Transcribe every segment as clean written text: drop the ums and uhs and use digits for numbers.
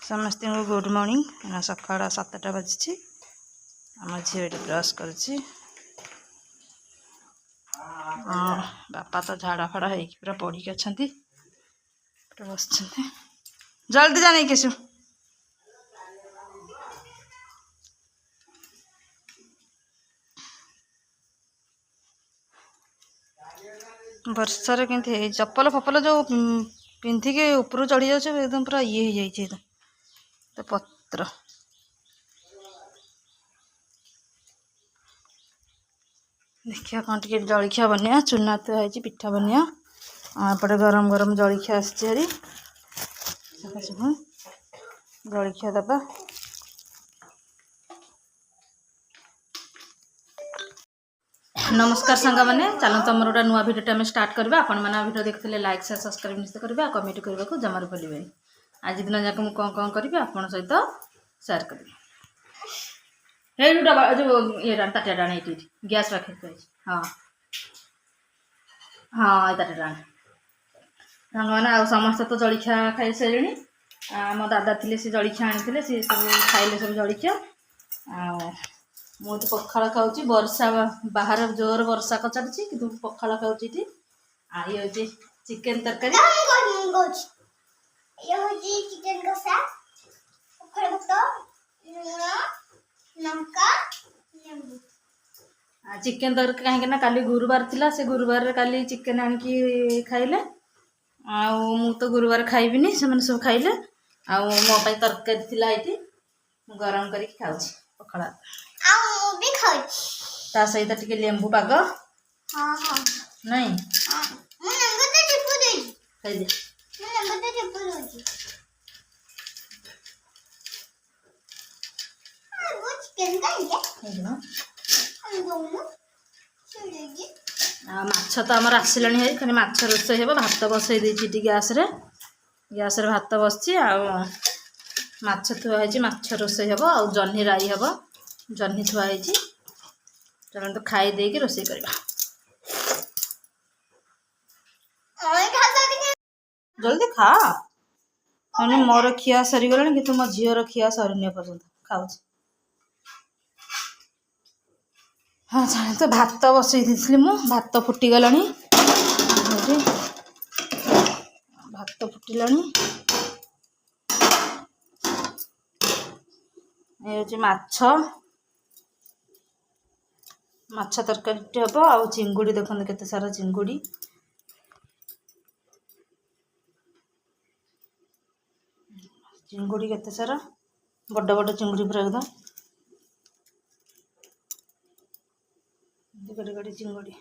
समस्त को good morning. सकाळ 7टा बजी आम झील ब्रश कर बापा तो झाड़ा फाड़ा हो पूरा पड़ी अच्छा बस जल्दी जाने केसु वर्षार के चप्पल फपल जो पिंधिकी ऊपर चढ़ी जाऊँ एकदम पूरा ये हो जाए तो पत्र देखिए कौन टे जलखिया बनया चूना तो है पिठा बनया एपटे गरम गरम जलखिया आसरी जलखिया दबा नमस्कार सांग मैंने चलो तुम गोटे नुआ भिडियो आम स्टार्ट करवा आपण मैंने भिडियो देखते लाइक शेयर सब्सक्राइब निश्चित करेंगे कमेंट करने को जमार भूलें। आज दिन जाक मुझे कौन करी आप सहित सेयार करी जो ये ताटिया डाण ये गैस रखे हाँ हाँ ताटिया डाण मैंने आ समस्त तो जलखिया खाई सारे मो दादा थे सी जलखिया आनी सी सब खाइले सब जलखिया मुझे पखाड़ खाऊँ वर्षा बाहर जोर वर्षा कचाड़ी कि पखाड़ खाऊँ ये हूँ चिकेन तरकारी चिकेन तरकारी कहीं काली गुरुवार थिला से गुरुवार काली चिकेन आनिकी खाइले मु तो गुरुवार खाइबिनी से मैंने सब खाइले मो तरकारी थिला ये गरम करके खाऊँ पखाड़ ता सहित टिके लेंबू पाग नहीं खाई माछ तो आमर आसला खाली माछ रोषे हे भात बसई देती गैस भात बस माछ थुआई माछ रोषे हे आ जह्नी राई हे जह्नी थुआई चलो तो खाई दे कि रोषे करवा जल्दी खा मैंने मोर खिया सरी गला कि मो झीर खिया सरनी पर्यंत खाऊ हाँ तो भात बसई थी मु भात फुटीगला भात फुटिला ये माछ माछ तरकारी हम आ चिंगुड़ी देखते केते सारा चिंगुड़ी चिंगुड़ी केते सारा बड़ बड़ चिंगुड़ी पूरा एकदम गड़ी गड़ी चिंगुड़ी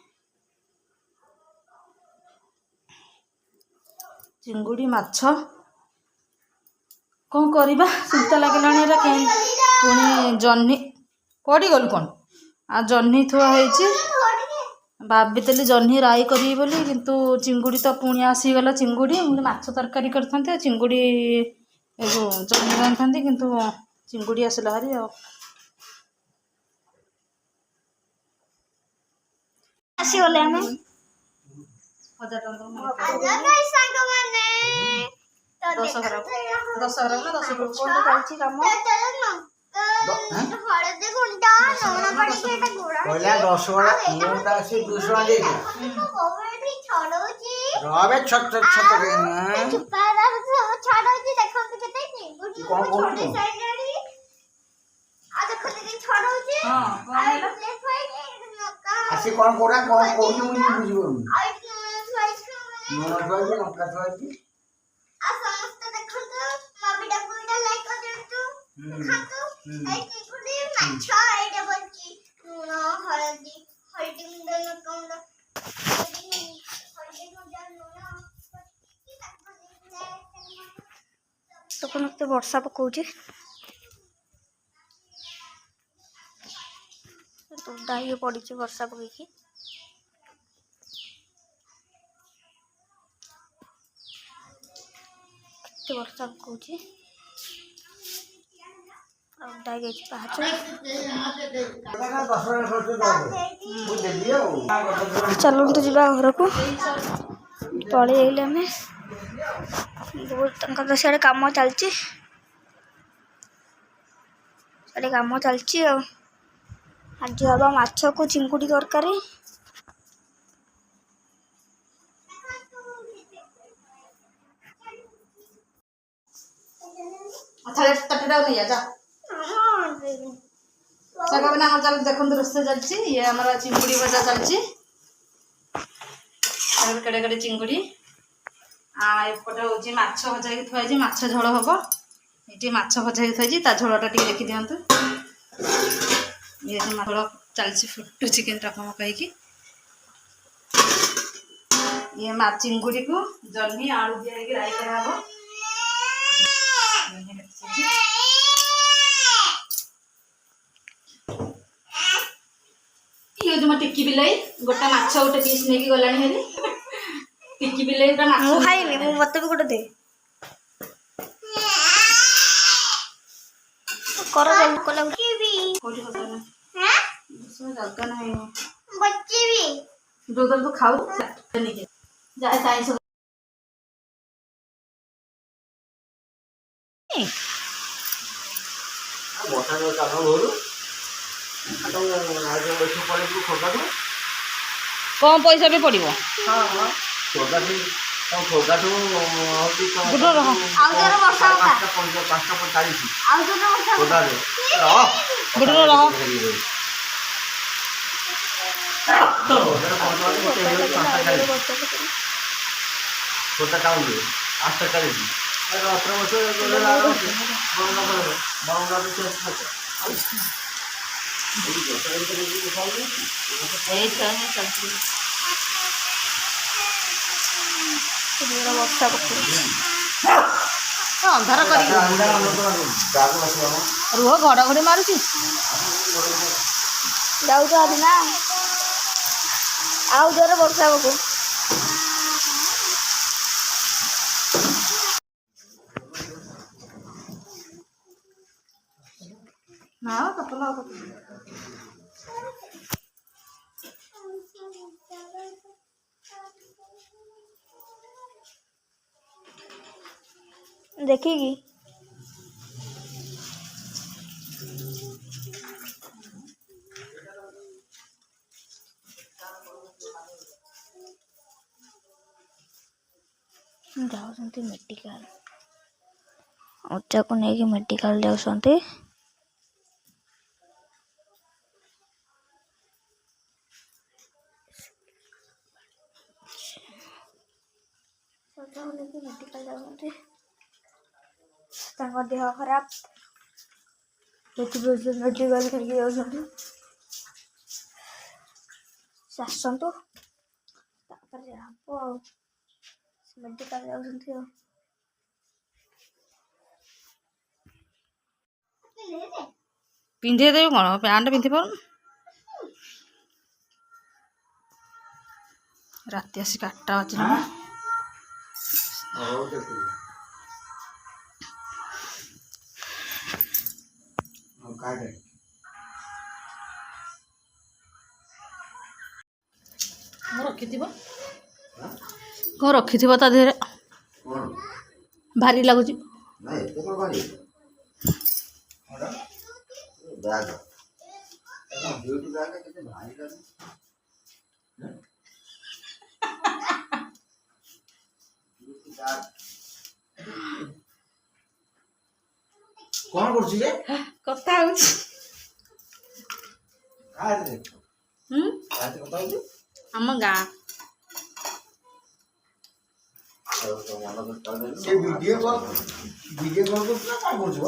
चिंगुड़ी माछ कौन करवा चिंता लगे पुणी जह्नी पड़ी गलु कौन आ जह्नी थुआई भाभी जह्नी राई करी बोली किंतु चिंगुड़ी तो पुणी आसीगला चिंगुड़ी माछ तरकारी करते चिंगुड़ी जह्नी रांधि किंतु चिंगुड़ी आसला हारी आसीगले आम 1000 तो वर्षा पकाऊँ दाही पड़ी वर्षा पकईकी वर्षा पकाऊँ चलते जा घर को पलि आइले आम बहुत सियाड़े कम चलती ଏଠି କାମ ଚାଲିଛି ଆଉ। ଆଜି ହବ ମାଛକୁ ଚିଙ୍ଗୁଡ଼ି ତରକାରୀ। ଦେଖନ୍ତୁ ରୋଷେଇ ଚାଲିଛି। ଇଏ ଆମର ଚିଙ୍ଗୁଡ଼ି ଭଜା ଚାଲିଛି। କେଡ଼େ କେଡ଼େ ଚିଙ୍ଗୁଡ଼ି। ଏପଟେ ହେଉଛି ମାଛ ଭଜା ହେଇକି ଥୁଆ ହେଇଛି। ମାଛ ଝୋଳ ହବ। ଏଠି ମାଛ ଭଜା ହେଇକି ଥୁଆ ହେଇଛି। ତା ଝୋଳଟା ଟିକେ ଦେଖିଦିଅନ୍ତୁ। ଇଏ ଝୋଳ ଚାଲିଛି, ଫୁଟୁଛି କିନ୍ତୁ ଟକ ହେଇକି। ଇଏ ଚିଙ୍ଗୁଡ଼ିକୁ ଜହ୍ନି ଆଳୁ ଦିଆ ହେଇକି ରାଇ କରାହବ। ଇଏ ହେଉଛି ମୋ ଟିକି ବିଲେଇ। ଗୋଟେ ମାଛ ଗୋଟେ ପିସ୍ ନେଇକି ଗଲାଣି ହେରି। ଟିକି ବିଲେଇ ଗୋଟେ ମାଛ ମୁଁ ଖାଇନି, ମୁଁ ମତେ ବି ଗୋଟେ ଦେ। କର କଲା କୋଉଠି ଜାଗା ନାହିଁ। ଯୋଉଟା ତୁ ଖାଉ ଯାଏ ସାଇନ୍ସ କମ ପଇସା ବି ପଡ଼ିବ। ଅନ୍ଧାର କରିକି ରୁହ, ଘଡ଼ଘଡ଼ି ମାରୁଛି। ଯାଉଛ ଆଜି ନା ଆଉ ଜୋରେ ବର୍ଷା ପକଉ। ନା ଦେଖିକି ଯାଉଛନ୍ତି ମେଡ଼ିକାଲ। ଅଜାକୁ ନେଇକି ମେଡ଼ିକାଲ ଯାଉଛନ୍ତି। ଅଜାକୁ ନେଇକି ମେଡ଼ିକାଲ ଯାଉଛନ୍ତି। ତାଙ୍କ ଦେହ ଖରାପ, ସେଥିପାଇଁ ସେ ମେଡ଼ିକାଲ ନେଇକି ଯାଉଛନ୍ତି। ସେ ଆସନ୍ତୁ, ତାପରେ ହବ ଆଉ। ମେଡ଼ିକାଲ ଯାଉଛନ୍ତି ଆଉ। ପିନ୍ଧେଇ ଦେବି କ'ଣ? ପ୍ୟାଣ୍ଟ ପିନ୍ଧି ପାରୁନୁ? ରାତି ଆସି 8ଟା ବାଜିଲାଣି। କ'ଣ ରଖିଥିବ ତା ଦେହରେ? ଭାରି ଲାଗୁଛି। କ'ଣ କରୁଛି ଯେ? କଥା ହଉଛି। ଆମ ଗାଁ ସେ ଭିଡ଼ିଓ କଲ୍ କରୁଛୁ ନା କ'ଣ କରୁଛୁ?